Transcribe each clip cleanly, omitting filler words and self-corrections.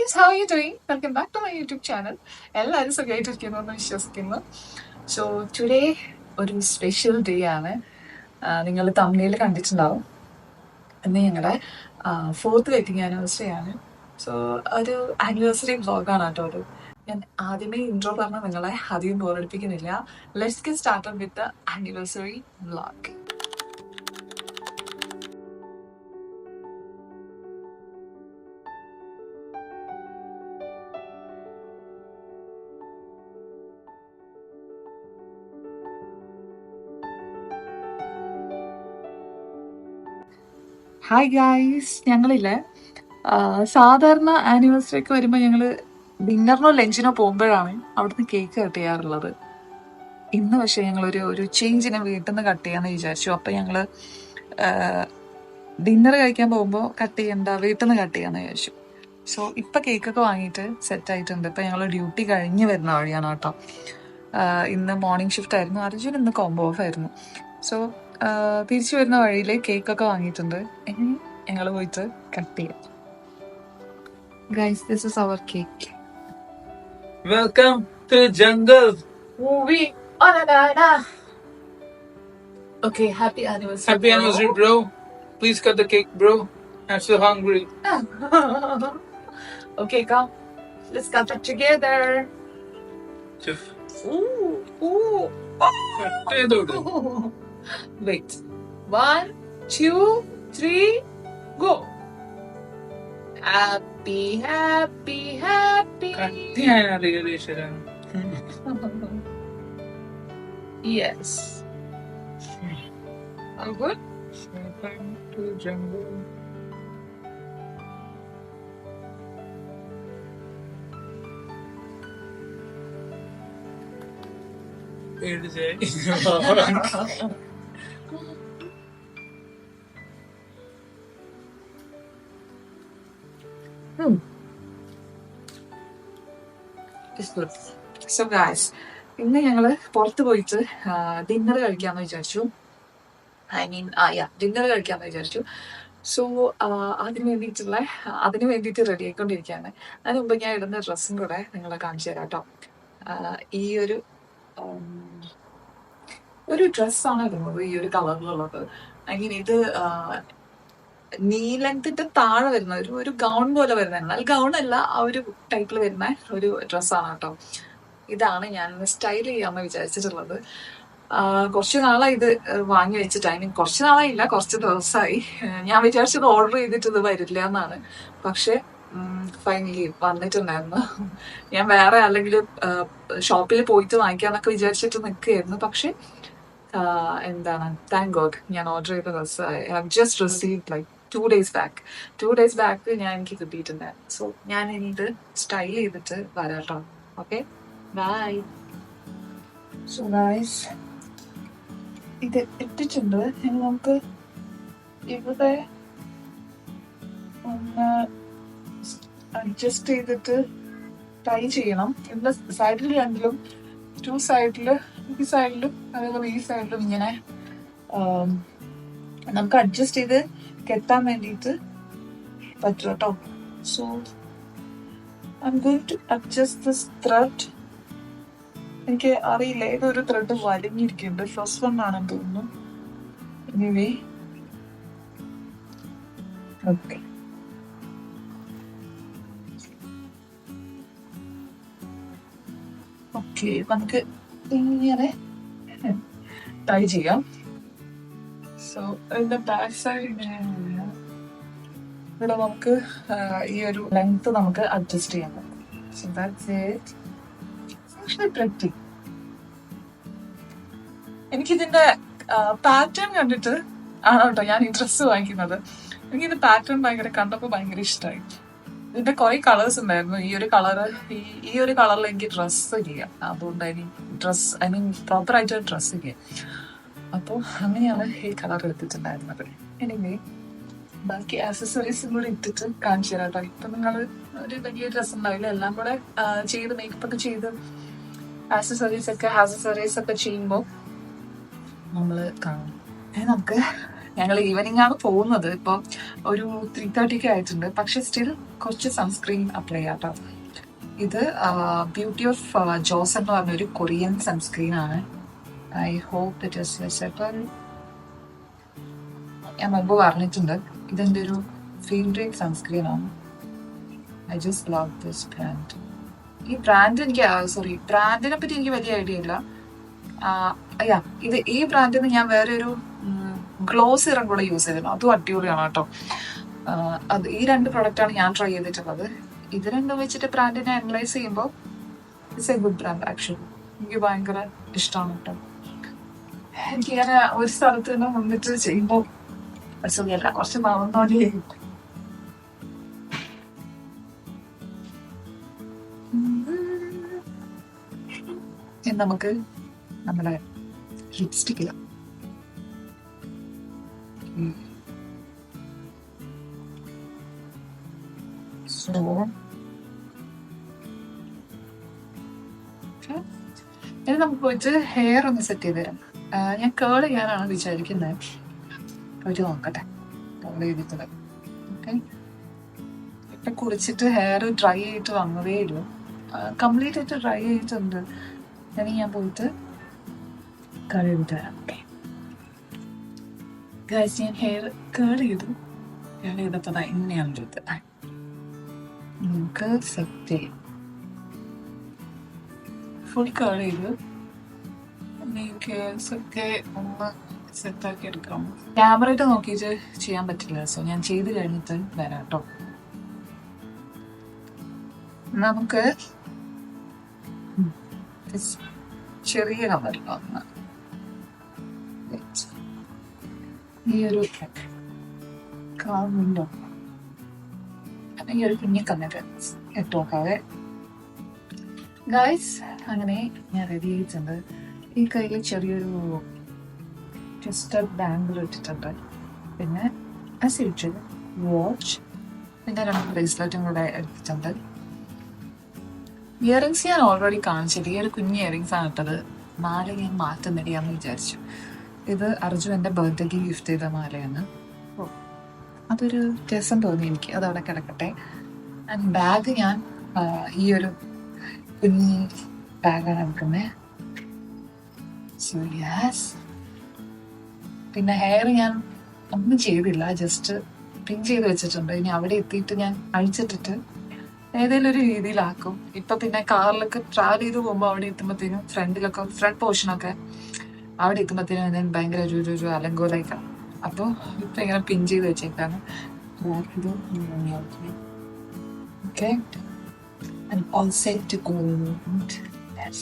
guys, how are you doing? Welcome back to my YouTube channel. എല്ലാവരും സുഖമായിട്ടിരിക്കുന്നു എന്ന് വിശ്വസിക്കുന്നു. സോ ടുഡേ ഒരു സ്പെഷ്യൽ ഡേ ആണ്. നിങ്ങൾ തമിഴിൽ കണ്ടിട്ടുണ്ടാവും. ഇന്ന് ഞങ്ങളുടെ 4th വെഡിങ് ആനിവേഴ്സറി ആണ്. സോ ഒരു ആനിവേഴ്സറി വ്ളോഗാണ് കേട്ടോ അത്. ഞാൻ ആദ്യമേ ഇൻട്രോ പറഞ്ഞാൽ നിങ്ങളെ അധികം ബോറടിപ്പിക്കുന്നില്ല. Let's get started with the anniversary vlog. Hi guys, ഞങ്ങളില്ലേ സാധാരണ ആനിവേഴ്സറിക്ക് വരുമ്പോൾ ഞങ്ങൾ ഡിന്നറിനോ ലഞ്ചിനോ പോകുമ്പോഴാണ് അവിടുന്ന് കേക്ക് കട്ട് ചെയ്യാറുള്ളത്. ഇന്ന് പക്ഷേ ഞങ്ങളൊരു ചേഞ്ചിനെ വീട്ടിൽ നിന്ന് കട്ട് ചെയ്യാമെന്ന് വിചാരിച്ചു. അപ്പം ഞങ്ങൾ ഡിന്നർ കഴിക്കാൻ പോകുമ്പോൾ കട്ട് ചെയ്യണ്ട, വീട്ടിൽ നിന്ന് കട്ട് ചെയ്യാമെന്ന് വിചാരിച്ചു. സോ ഇപ്പം കേക്കൊക്കെ വാങ്ങിയിട്ട് സെറ്റ് ആയിട്ടുണ്ട്. ഇപ്പം ഞങ്ങൾ ഡ്യൂട്ടി കഴിഞ്ഞ് വരുന്ന വഴിയാണ് കേട്ടോ. ഇന്ന് മോർണിംഗ് ഷിഫ്റ്റ് ആയിരുന്നു. അർജുൻ ഇന്ന് കോംബോ ഓഫ് ആയിരുന്നു. സോ തിരിച്ചു വരുന്ന വഴിയിൽ കേക്കൊക്കെ വാങ്ങിയിട്ടുണ്ട്. ഞങ്ങൾ പോയിട്ട് കട്ട് ചെയ്യാം. Guys, this is our cake. Welcome to the jungle. Okay, happy anniversary. Happy anniversary, bro. Please cut the cake, bro. I'm so hungry. Okay, come. Let's cut it together. Chef. Ooh. Wait. 1, 2, 3, go. Happy, happy, happy. Yes. All good? Welcome to the jungle. Here it is. It's good. So guys, ഇന്ന് ഞങ്ങള് പുറത്ത് പോയിട്ട് dinner കഴിക്കാന്ന് വിചാരിച്ചു. Dinner കഴിക്കാന്ന് വിചാരിച്ചു. So അതിന് വേണ്ടിയിട്ട് റെഡി ആയിക്കൊണ്ടിരിക്കുകയാണ്. അതിന് മുമ്പ് ഞാൻ ഇടുന്ന ഡ്രസ്സും കൂടെ നിങ്ങളെ കാണിച്ചു തരാം കേട്ടോ. ഈ ഒരു ഡ്രസ്സാണ് ഇടുന്നത്, ഈ ഒരു കളറിലുള്ളത്. ഇത് നീ ലെങ്ത്തിന്റെ താഴെ വരുന്ന ഒരു ഗൗൺ പോലെ വരുന്ന, എന്നാൽ ഗൗൺ അല്ല, ആ ഒരു ടൈപ്പിൽ വരുന്ന ഒരു ഡ്രസ്സാണ് കേട്ടോ. ഇതാണ് ഞാൻ സ്റ്റൈൽ ചെയ്യാമെന്ന് വിചാരിച്ചിട്ടുള്ളത്. കുറച്ച് നാളായി ഇത് വാങ്ങി വെച്ചിട്ട്. കുറച്ച് നാളായില്ല, കുറച്ച് ദിവസമായി. ഞാൻ വിചാരിച്ചത് ഓർഡർ ചെയ്തിട്ട് ഇത് വരില്ല എന്നാണ്. പക്ഷെ ഫൈനലി വന്നിട്ടുണ്ടായിരുന്നു. ഞാൻ വേറെ അല്ലെങ്കിൽ ഷോപ്പിൽ പോയിട്ട് വാങ്ങിക്കാന്നൊക്കെ വിചാരിച്ചിട്ട് നിൽക്കുകയായിരുന്നു. പക്ഷെ താങ്ക് ഗോഡ്, ഞാൻ ഓർഡർ ചെയ്ത dress I have just received like 2 days back എനിക്ക് കിട്ടിയിട്ടുണ്ടായിരുന്നു. സോ ഞാൻ ഇനി ഇത് സ്റ്റൈൽ ചെയ്തിട്ട് വരാട്ടോ. Okay, by. സോ ഗൈസ്, ഇത് ഇട്ടിട്ടുണ്ട്. ഇനി നമുക്ക് ഇവിടെ ഒന്ന് അഡ്ജസ്റ്റ് ചെയ്തിട്ട് ട്രൈ ചെയ്യണം. ഇവിടെ സൈഡിൽ രണ്ടിലും, 2 സൈഡില്, ഈ സൈഡിലും അതേപോലെ ഈ സൈഡിലും ഇങ്ങനെ നമുക്ക് അഡ്ജസ്റ്റ് ചെയ്ത് കെട്ടാൻ വേണ്ടിയിട്ട് പറ്റും കേട്ടോ. So I'm going to adjust this thread. എനിക്ക് അറിയില്ല, ഏതൊരു ത്രെഡ് വലിഞ്ഞിരിക്കുന്നുണ്ട്. ഫസ്റ്റ് വൺ ആണെന്ന് തോന്നുന്നു. Anyway, okay. ഓക്കെ, നമുക്ക് ഇങ്ങനെ ട്രൈ ചെയ്യാം. സോ ഇതിന്റെ ബാക്ക് സൈഡ് ഇവിടെ നമുക്ക് ഈ ഒരു ലെങ്ത് നമുക്ക് അഡ്ജസ്റ്റ് ചെയ്യാൻ പറ്റും. So that's it. Actually pretty. എനിക്കിതിന്റെ പാറ്റേൺ കണ്ടിട്ട് ആണ് കേട്ടോ ഞാൻ ഈ ഡ്രസ്സ് വാങ്ങിക്കുന്നത്. എനിക്കിത് പാറ്റേൺ കണ്ടപ്പോൾ ഭയങ്കര ഇഷ്ടമായി. ഇതിന്റെ കുറെ കളേഴ്സ് ഉണ്ടായിരുന്നു. ഈ ഒരു കളറിൽ എനിക്ക് ഡ്രസ്സ് ചെയ്യാം. അതുകൊണ്ടായിരുന്നു പ്രോപ്പർ ആയിട്ട് ഡ്രസ്സ് ചെയ്യാം. അപ്പോൾ അങ്ങനെയാണ് ഈ കളർ എടുത്തിട്ടുണ്ടായിരുന്നത്. എനിവേ, ബാക്കി ആക്സസറീസും കൂടി ഇട്ടിട്ട് കാണിച്ചു തരാം കേട്ടോ. ഇപ്പൊ നിങ്ങൾ ഒരു വലിയ ഡ്രസ്സ് ഉണ്ടാവില്ല, എല്ലാം കൂടെ ചെയ്ത് മേക്കപ്പ് ഒക്കെ ചെയ്ത് ആക്സസറീസ് ഒക്കെ ചെയ്യുമ്പോൾ നമ്മൾ കാണും. നമുക്ക് ഞങ്ങൾ ഈവനിങ് ആണ് പോകുന്നത്. ഇപ്പം ഒരു 3:30 ആയിട്ടുണ്ട്. പക്ഷെ സ്റ്റിൽ കുറച്ച് സൺസ്ക്രീൻ അപ്ലൈ ചെയ്യാം കേട്ടോ. ഇത് ബ്യൂട്ടി ഓഫ് ജോസ് എന്ന് പറഞ്ഞൊരു കൊറിയൻ സൺസ്ക്രീൻ ആണ്. I hope it is visible. ഞാൻ മുമ്പ് പറഞ്ഞിട്ടുണ്ട്, ഇതെൻ്റെ ഒരു ഫേവറേറ്റ് സൺസ്ക്രീൻ ആണ്. I just love this brand. ഈ ബ്രാൻഡ് ബ്രാൻഡിനെ പറ്റി എനിക്ക് വലിയ ഐഡിയ ഇല്ല. ഈ ബ്രാൻഡിൽ നിന്ന് ഞാൻ വേറെ ഒരു ഗ്ലോ സിറം കൂടെ യൂസ് ചെയ്തിരുന്നു. അതും അടിപൊളിയാണ് കേട്ടോ. ഈ 2 പ്രൊഡക്റ്റാണ് ഞാൻ ട്രൈ ചെയ്തിട്ടുള്ളത്. ഇത് രണ്ടും വെച്ചിട്ട് ബ്രാൻഡിനെ അനലൈസ് ചെയ്യുമ്പോൾ it's A good brand actually. എനിക്ക് ഭയങ്കര ഇഷ്ടമാണ് കേട്ടോ. എനിക്ക് ഇങ്ങനെ ഒരു സ്ഥലത്ത് നിന്ന് വന്നിട്ട് ചെയ്യുമ്പോൾ സുഖമല്ല, കുറച്ച് മറന്നോലേ. നമുക്ക് നമ്മുടെ ലിപ്സ്റ്റിക് ഇടാം. ഇനി നമുക്ക് പോയിട്ട് ഹെയർ ഒന്ന് സെറ്റ് ചെയ്ത് തരാം. ഞാൻ കേൾ ചെയ്യാനാണ് വിചാരിക്കുന്നത്. ഒരു നോക്കട്ടെ കേൾ ചെയ്തിട്ട്. ഓക്കെ, ഇപ്പൊ കുളിച്ചിട്ട് ഹെയർ ഡ്രൈ ആയിട്ട് വന്നതേ ഉള്ളൂ. കംപ്ലീറ്റ് ആയിട്ട് ഡ്രൈ ആയിട്ടുണ്ട്. ഇനി ഞാൻ പോയിട്ട് കേൾ ചെയ്തിട്ട് വരാം. ഓക്കെ ഗൈസ്, ഞാൻ ഹെയർ കേൾ ചെയ്തപ്പോൾ ഇങ്ങനെയാണ് എടുത്തത്. നമുക്ക് സെറ്റ് ചെയ്യാം. ഫുൾ കേൾ ചെയ്ത് ഒക്കെ ഒന്ന് സെറ്റാക്കി എടുക്കാം. ക്യാമറയിട്ട് നോക്കിയിട്ട് ചെയ്യാൻ പറ്റില്ല. സോ ഞാൻ ചെയ്ത് കഴിഞ്ഞിട്ട് വരാം കേട്ടോ. നമുക്ക് ചെറിയ കവറിൽ വന്ന് ഈ ഒരു കാണുന്നുണ്ടോ? ഈ ഒരു കുഞ്ഞി കന്നിട്ട് ഇട്ട് നോക്കാവേ ഗൈസ്. അങ്ങനെ ഞാൻ റെഡി ആയിട്ടുണ്ട്. ഈ കയ്യിൽ ചെറിയൊരു ട്വിസ്റ്റഡ് ബാംഗിൾ ഇട്ടിട്ടുണ്ട്. പിന്നെ ആസ് യൂഷ്വൽ വാച്ച്, പിന്നെ 2 ബ്രേസ്ലെറ്റും കൂടെ എടുത്തിട്ടുണ്ട്. ഇയറിങ്സ് ഞാൻ ഓൾറെഡി കാണിച്ചിട്ട്, ഈ ഒരു കുഞ്ഞ് ഇയറിങ്സ് ആണ് ഇട്ടത്. മാല ഞാൻ മാറ്റുന്നിടിയാന്ന് വിചാരിച്ചു. ഇത് അർജുൻ എൻ്റെ ബർത്ത്ഡേക്ക് ഗിഫ്റ്റ് ചെയ്ത മാലയാണ്. അതൊരു രസം തോന്നി എനിക്ക്, അതവിടെ കിടക്കട്ടെ. ആൻഡ് ബാഗ് ഞാൻ ഈ ഒരു കുഞ്ഞി ബാഗാണ് എടുക്കുന്നത്. So yes. പിന്നെ ഹെയർ ഞാൻ ഒന്നും ചെയ്തില്ല, ജസ്റ്റ് പിൻ ചെയ്ത് വെച്ചിട്ടുണ്ട്. ഇനി അവിടെ എത്തിയിട്ട് ഞാൻ അഴിച്ചിട്ടിട്ട് ഏതെങ്കിലും ഒരു രീതിയിലാക്കും. ഇപ്പൊ പിന്നെ കാറിലൊക്കെ ട്രാവൽ ചെയ്ത് പോകുമ്പോൾ അവിടെ എത്തുമ്പോഴത്തേനും ഫ്രണ്ട് പോർഷനൊക്കെ അവിടെ എത്തുമ്പോഴത്തേനും ഞാൻ ഭയങ്കര ഒരു അലങ്കോലയിക്കാം. അപ്പോൾ ഇപ്പൊ ഇങ്ങനെ പിൻ ചെയ്ത് വെച്ചേക്കാണ്. Okay, and all set to go. Yes.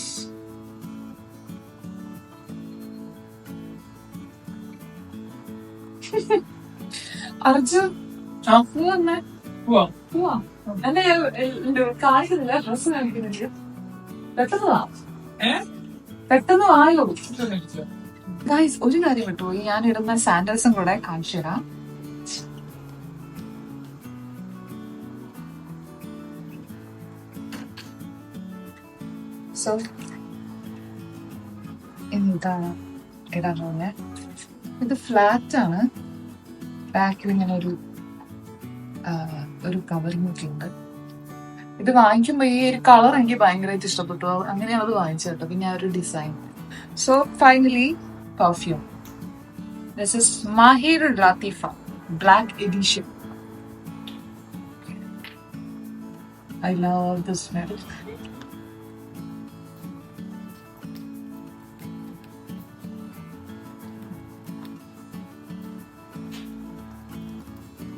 Arjun എന്നെ കാണിക്കുന്നില്ല, ഡ്രസ് കാണിക്കുന്നില്ല. പെട്ടെന്ന് ആയോ ഗൈസ്. ഒരു കാര്യം വിട്ടു, ഞാൻ ഇടുന്ന സാൻഡൽസും കൂടെ കാണിച്ചു തരാം. സോ എന്താണ് ഇടാൻ പോകുന്നത്? ഇത് ഫ്ലാറ്റ് ആണ്. ബാക്കിൽ ഇങ്ങനെ ഒരു കവറിങ് ഒക്കെ ഉണ്ട്. ഇത് വാങ്ങിക്കുമ്പോൾ ഈ ഒരു കളർ എനിക്ക് ഭയങ്കരമായിട്ട് ഇഷ്ടപ്പെട്ടു. അങ്ങനെയാണ് അത് വാങ്ങിച്ചത് കേട്ടോ. പിന്നെ ആ ഒരു design. So finally perfume. This is Mahir Latifa black edition. I love this smell.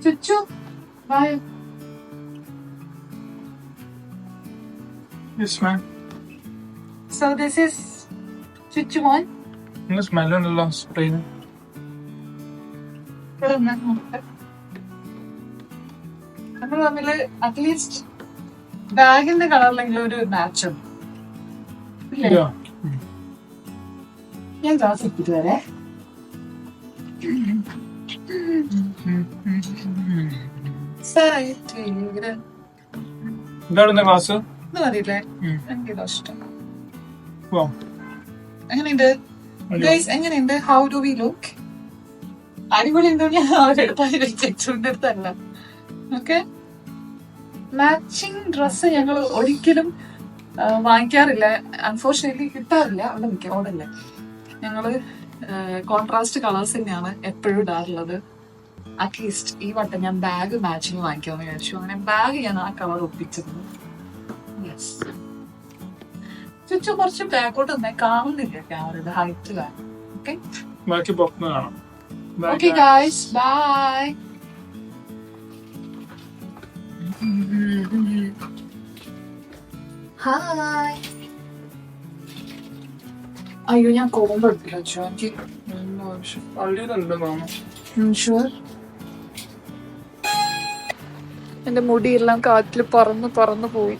Chuchu, bye. You smell. So this is Chuchu one. You smell on the last spray. നമ്മൾ തമ്മിൽ അറ്റ്ലീസ്റ്റ് ബാഗിന്റെ കളറിലെങ്കിലും ഒരു മാച്ച്. ഞാൻ ക്ലാസ് എത്തിയിട്ട് വരെ. എന്താണ് class? ഇത് മതിയില്ലേ? എനിക്കിതാ ഇഷ്ടം. Wow. എങ്ങനെയുണ്ട് ഗൈസ്? എങ്ങനെയുണ്ട്? How do we look? അടിപൊളി ഉണ്ടോ ഞാൻ അവരെടുത്ത ചേച്ചുവിന്റെ അടുത്തല്ല. ഓക്കെ, മാച്ചിങ് ഡ്രസ്സ് ഞങ്ങൾ ഒരിക്കലും വാങ്ങിക്കാറില്ല. അൺഫോർച്ചുനേറ്റ്ലി കിട്ടാറില്ല. അവിടെ നിൽക്കാം, അവിടെ അല്ലേ. ഞങ്ങള് കോൺട്രാസ്റ്റ് കളേഴ്സ് തന്നെയാണ് എപ്പോഴും ഇടാറുള്ളത്. അറ്റ്ലീസ്റ്റ് ഈ വട്ടം ഞാൻ ബാഗ് മാച്ചിങ് വാങ്ങിക്കാമെന്ന് വിചാരിച്ചു. അങ്ങനെ ബാഗ് ഞാൻ ആ കളർ ഒപ്പിച്ചിരുന്നു. യെസ്, ചുറ്റും കുറച്ച് ബാക്കോട്ട് തന്നെ കാണുന്നില്ല ക്യാമറയുടെ ഹൈറ്റിലാണ്. ഓക്കെ ബാക്കി പുറത്തുനിന്ന് കാണാം. Okay guys, bye. ഹായ്. അയ്യോ ഞാൻ കോമ്പ് എടുത്തില്ല അച്ഛോ. എനിക്ക് പള്ളിയിലുണ്ട് കാണാം. ഷുവർ. എന്റെ മുടിയെല്ലാം കാറ്റിൽ പറന്ന് പറന്ന് പോയി.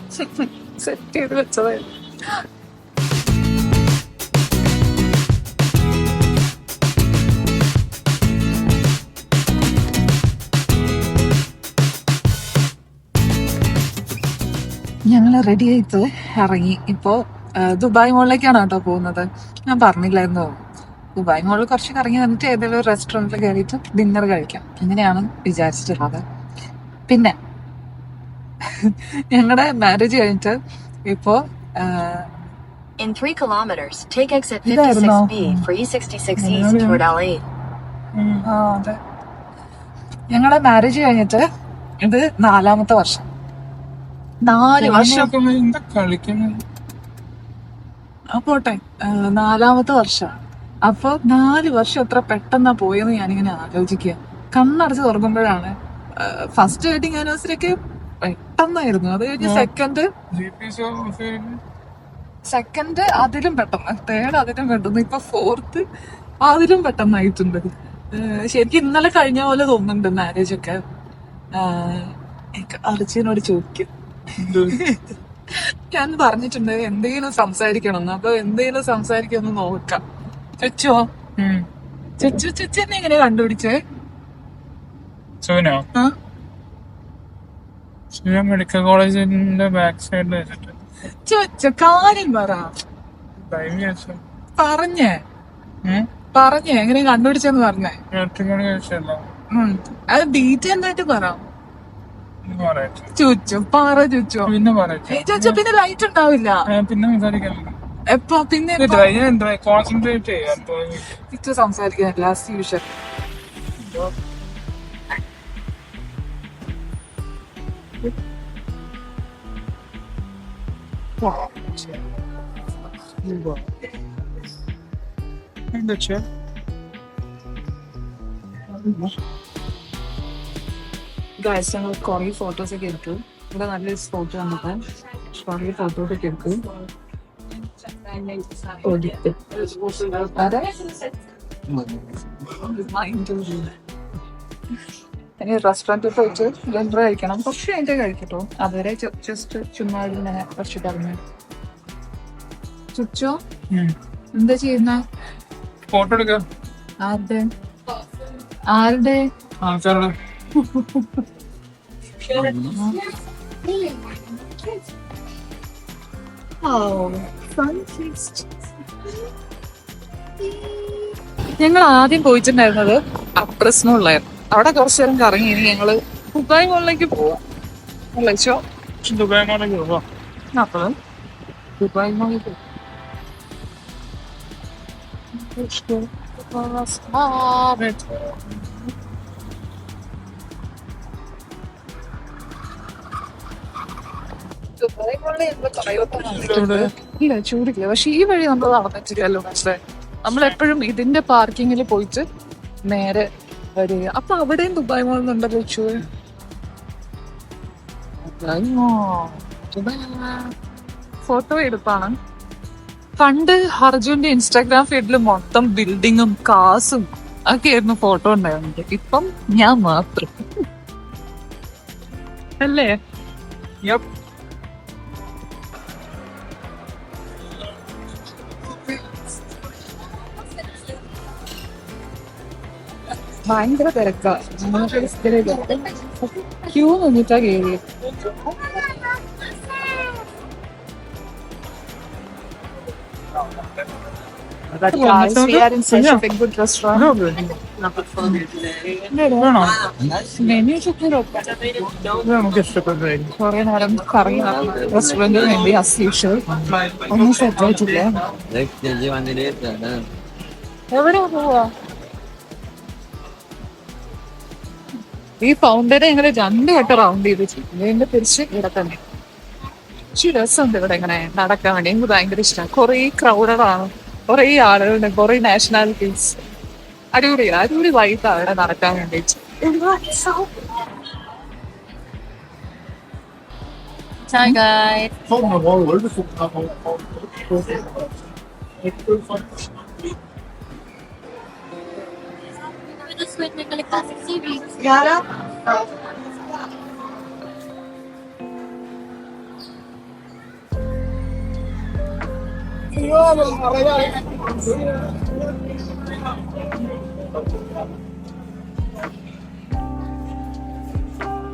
സെറ്റ് ചെയ്ത് വെച്ചതായിരുന്നു. ഞങ്ങള് റെഡി ആയിട്ട് ഇറങ്ങി. ഇപ്പോ ദുബായ് മോളിലേക്കാണ് കേട്ടോ പോകുന്നത്. ഞാൻ പറഞ്ഞില്ലായിരുന്നോ, ദുബായ് മോളിൽ കുറച്ച് കറങ്ങി വന്നിട്ട് ഏതെങ്കിലും ഒരു റെസ്റ്റോറൻറ്റിൽ കയറിയിട്ട് ഡിന്നർ കഴിക്കാം, അങ്ങനെയാണ് വിചാരിച്ചിട്ടുള്ളത്. പിന്നെ ഞങ്ങളുടെ മാരേജ് കഴിഞ്ഞിട്ട് ഇപ്പോ In 3 kilometers, take exit 56B for E66 east toward L8. അതെ, ഞങ്ങളുടെ മാരേജ് കഴിഞ്ഞിട്ട് ഇത് 4ാമത്തെ വർഷം. 4 വർഷം എന്താ കളിക്കുന്നത്? പോട്ടെ, 4ാമത്തെ വർഷം. അപ്പൊ 4 വർഷം എത്ര പെട്ടെന്നാ പോയെന്ന് ഞാനിങ്ങനെ ആലോചിക്കുക. കണ്ണടച്ച് തുറക്കുമ്പോഴാണ് ഫസ്റ്റ് വെഡിങ് ആനിവേഴ്സറി ഒക്കെ പെട്ടെന്നായിരുന്നു. അത് കഴിഞ്ഞ് സെക്കൻഡ് അതിലും പെട്ടെന്ന്, തേർഡ് അതിലും പെട്ടെന്ന്, ഇപ്പൊ 4th അതിലും പെട്ടെന്നായിട്ടുണ്ട്. ശരിക്കും ഇന്നലെ കഴിഞ്ഞ പോലെ തോന്നുന്നുണ്ട് മാരേജ് ഒക്കെ. അർച്ചനോട് ചോദിക്കും, ഞാൻ പറഞ്ഞിട്ടുണ്ട് എന്തെങ്കിലും സംസാരിക്കണം, അപ്പൊ എന്തെങ്കിലും സംസാരിക്കാന്ന് നോക്കാം. ചുച്ചോ ചുച്ചെന്നെ എങ്ങനെ കണ്ടുപിടിച്ചേ? മെഡിക്കൽ കോളേജിന്റെ ബാക്ക് സൈഡിൽ വെച്ചിട്ട് ചുച്ച കാര്യം പറ. പറഞ്ഞേ എങ്ങനെ കണ്ടുപിടിച്ചെന്ന് പറഞ്ഞേ. അത് ഡീറ്റെയിൽ ആയിട്ട് പറ ചുച്ചു. പറ ചുച്ചോ. ചുച്ചോ പിന്നെ ലൈറ്റ് ഉണ്ടാവില്ല. എപ്പോ പിന്നെ കോൺസെൻട്രേറ്റ് ചെയ്യാൻ ചുച്ചു സംസാരിക്കാൻ ലാസ്റ്റ് വിഷയം. ഗൈസ്, ഞങ്ങൾ കുറേ ഫോട്ടോസ് ഒക്കെ എടുത്തു. ഇവിടെ നല്ലൊരു സ്പോട്ട് വന്നപ്പോ കുറേ ഫോട്ടോസ് ഒക്കെ എടുത്തു. ഇനി റെസ്റ്റോറൻറ്റിൽ പോയിട്ട് ഡിന്നർ കഴിക്കണം. കുറച്ച് കഴിഞ്ഞിട്ട് കഴിക്കട്ടോ. അതുവരെ ജസ്റ്റ് ചുമ്മാ ഇങ്ങനെ കുറച്ച് പറഞ്ഞു. ചുച്ചോ എന്താ ചെയ്യുന്ന? ഫോട്ടോ എടുക്കാം. ആരുടെ ആരുടെ? ആൾക്കാരുടെ. ഞങ്ങൾ ആദ്യം പോയിട്ടുണ്ടായിരുന്നത് അപ്രശ്നമുള്ളായിരുന്നു. അവിടെ കുറച്ചു നേരം കറങ്ങി. ഇനി ഞങ്ങള് ദുബായ് മോളിലേക്ക് പോവാം. ദുബായ് മോളിലേക്ക് പോവാം. അപ്പോഴും ദുബായ് മോളിലേക്ക് ഇല്ല, ചൂടില്ല. പക്ഷെ ഈ വഴി നമ്മൾ നടന്നിട്ടില്ലല്ലോ. മനസ്സിലായി, നമ്മളെപ്പോഴും ഇതിന്റെ പാർക്കിങ്ങിൽ പോയിട്ട് നേരെ വരിക. അപ്പൊ അവിടെയും ദുബായ് മോൾ ഉണ്ടല്ലോ. ഫോട്ടോ എടുപ്പാണ്. പണ്ട് അർജുന്റെ ഇൻസ്റ്റാഗ്രാം ഫീഡിൽ മൊത്തം ബിൽഡിങ്ങും കാസും ഒക്കെ ആയിരുന്നു ഫോട്ടോ ഉണ്ടായിരുന്നത്. ഇപ്പം ഞാൻ മാത്രം അല്ലേ? ഭയങ്കര തിരക്കാ. ക്യൂ നിന്നിട്ടാ കേറി. Guys, we are in such a good restaurant. വേണോ Menu ഒക്കെ നോക്കാം. ഇത് നമുക്ക് ഇഷ്ടപ്പെട്ടു കുറെ നേരം കറങ്ങി റെസ്റ്റോറന്റിൽ വേണ്ടി as usual. ഒന്നും ശ്രദ്ധിച്ചില്ല. എവിടെ പോവാ? ഈ ഫൗണ്ടനെ ഞങ്ങൾ 2 വട്ടം റൗണ്ട് ചെയ്ത് വീണ്ടും തിരിച്ച് ഇവിടെ തന്നെ. പക്ഷേ രസമുണ്ട് ഇവിടെ ഇങ്ങനെ നടക്കാൻ വേണ്ടി. എനിക്ക് ഭയങ്കര ഇഷ്ടമാണ്. കുറേ ക്രൗഡഡാണ്, കുറേ ആളുകളുണ്ട്, കുറേ നാഷണാലിറ്റീസ്. അടിപൊളി വൈബാണ് ഇവിടെ നടക്കാൻ വേണ്ടിയിട്ട്. Hi guys.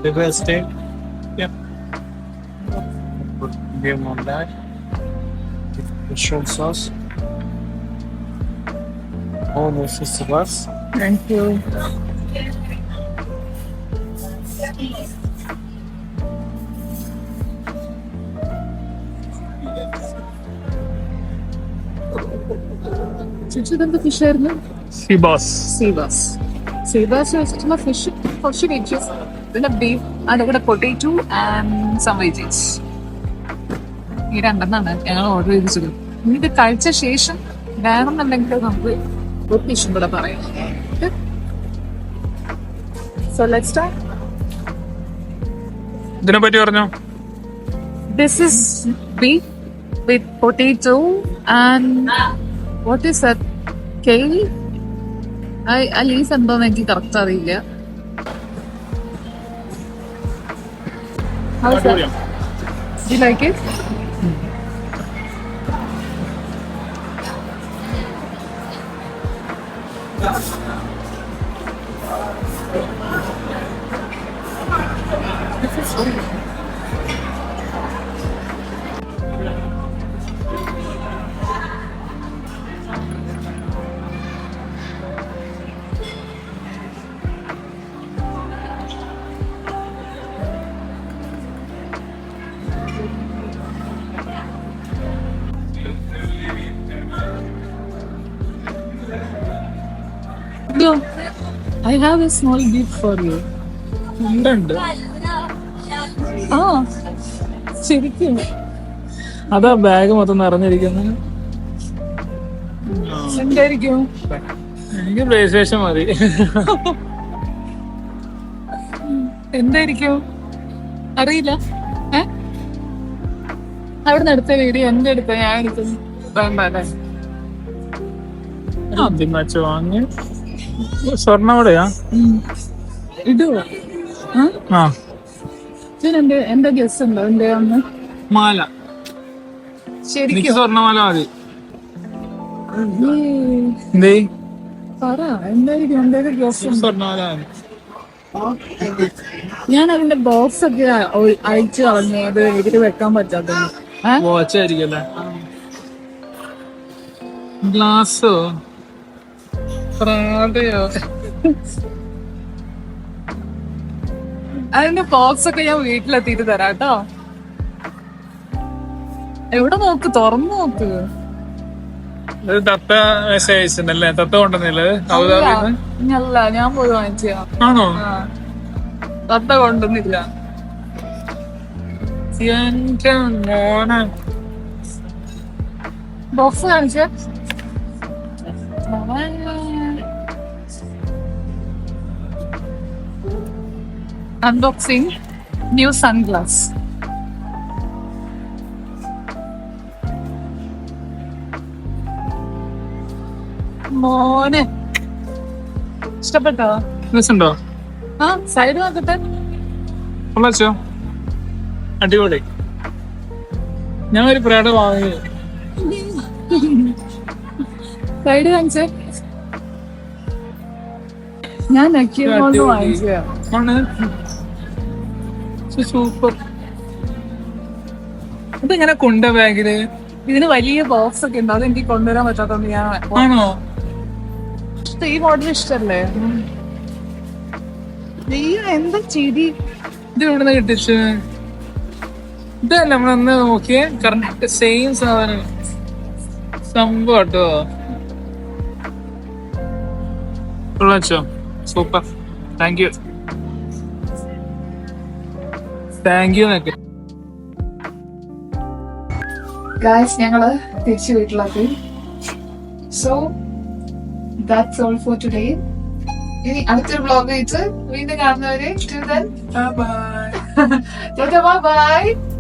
River Estate. Yep. Game on that. Shrimp sauce. Oh, this is the bus. Thank you. ചേച്ചി ഇതെന്ത് ഫിഷായിരുന്നു? Sea bass. സീബാസ് വെച്ചിട്ടുള്ള ഫിഷ് കുറച്ച് വെജസ്, പിന്നെ ബീഫ്, അതുകൂടെ പൊട്ടേറ്റോ ആൻഡ് സം വെജീസ്. ഈ 2 ഞങ്ങൾ ഓർഡർ ചെയ്തിച്ചത്. ഇത് കഴിച്ച ശേഷം വേണമെന്നുണ്ടെങ്കിൽ നമുക്ക് ഒരു ഫിഷും കൂടെ പറയാം. So let's start. ഇതിനെ പറ്റി പറഞ്ഞോ. This is beef with potato and what is that? Kale? ആ ലീഫ് എന്തോന്ന് എനിക്ക് കറക്റ്റ് അറിയില്ല. How's that? Do you like it? No, I have a small gift for you. ഉണ്ട്. ആ ശരിക്കും അതാ ബാഗ് മൊത്തം നിറഞ്ഞിരിക്കുന്നത്. എന്തായിരിക്കും? എനിക്ക് പ്ലേ സ്റ്റേഷൻ മതി. എന്തായിരിക്കും അറിയില്ല. അവിടുന്ന് എടുത്ത വീഡിയോ എന്റെ അടുത്ത ഞാൻ എടുക്കുന്നു. വേണ്ട അല്ലേ? ആദ്യം വെച്ച് വാങ്ങി സ്വർണ്ണവിടെയാ ഇടുവോ? ആ എന്റെ ഗസ് ഉണ്ടോ എന്റെ അന്ന്? മാല. എനിക്ക് ശരിക്കും സ്വർണ്ണമാല മതി. ഏയ്, എന്തേ പറ എന്തായിരിക്കും എന്റെ ഗസ്? സ്വർണ്ണമാല മതി. ഞാൻ അതിന്റെ ബോക്സ് ഒക്കെ അയച്ചു കളഞ്ഞു. അത് ഇതിൽ വെക്കാൻ പറ്റാത്തത്. വാച്ചായിരിക്കല്ലേ? ഗ്ലാസ്സോ പ്രാഡയോ? അതിന്റെ ബോക്സ് ഒക്കെ ഞാൻ വീട്ടിലെത്തിയിട്ട് തരാം കേട്ടോ. എവിടെ നോക്ക്, തുറന്നു നോക്ക്. ഇത് തത്ത മെസ്സേജ് അയച്ചിട്ടുണ്ടല്ലേ? തത്ത കൊണ്ടുവന്നില്ലേ അബുദാബിന്ന്? അല്ല, ഞാൻ പോയി വാങ്ങിച്ചാ. ആണോ? തത്ത കൊണ്ടുവന്നില്ല. എന്റെ മോനെ. ബോക്സ് കാണിച്ചേ. Unboxing new sunglass. മോനെ ഇഷ്ടപ്പെട്ടോ? രസമുണ്ടോ? ആ സൈഡ് നോക്കട്ടെ. കൊള്ളാച്ചോ? അടിപൊളി. ഞാൻ ഒരു പ്രാഡ വാങ്ങി. സൈഡ് കാണിച്ചേ. ഞാൻ നക്കിയൊന്ന് വാങ്ങിച്ചതാ. സൂപ്പർ. ഇതിങ്ങനെ കൊണ്ട ബാഗില് ഇതിന് വലിയ ബോക്സ് ഒക്കെ ഉണ്ട്, അത് എനിക്ക് കൊണ്ടുവരാൻ പറ്റാത്തോണ്ട് ഞാൻ ആണോ? ഈ മോഡൽ ഇഷ്ടല്ലേ? നീ എന്താ ചിരി? ഇത് എവിടെ നിന്ന് കിട്ടിച്ചു? ഇതല്ല നമ്മളന്ന് നോക്കിയേ, കറക്റ്റ് സെയിം സാധനം സംഭവം കേട്ടോ. കൊള്ളാച്ചോ? സൂപ്പർ, താങ്ക് യു എന്നൊക്കെ. ഗായ്സ്, ഞങ്ങള് തിരിച്ചു വീട്ടിലെത്തി. So that's all for today. ഇനി അടുത്തൊരു വ്ലോഗ് ആയിട്ട് വീണ്ടും കാണുന്നവരെ, till then, bye bye.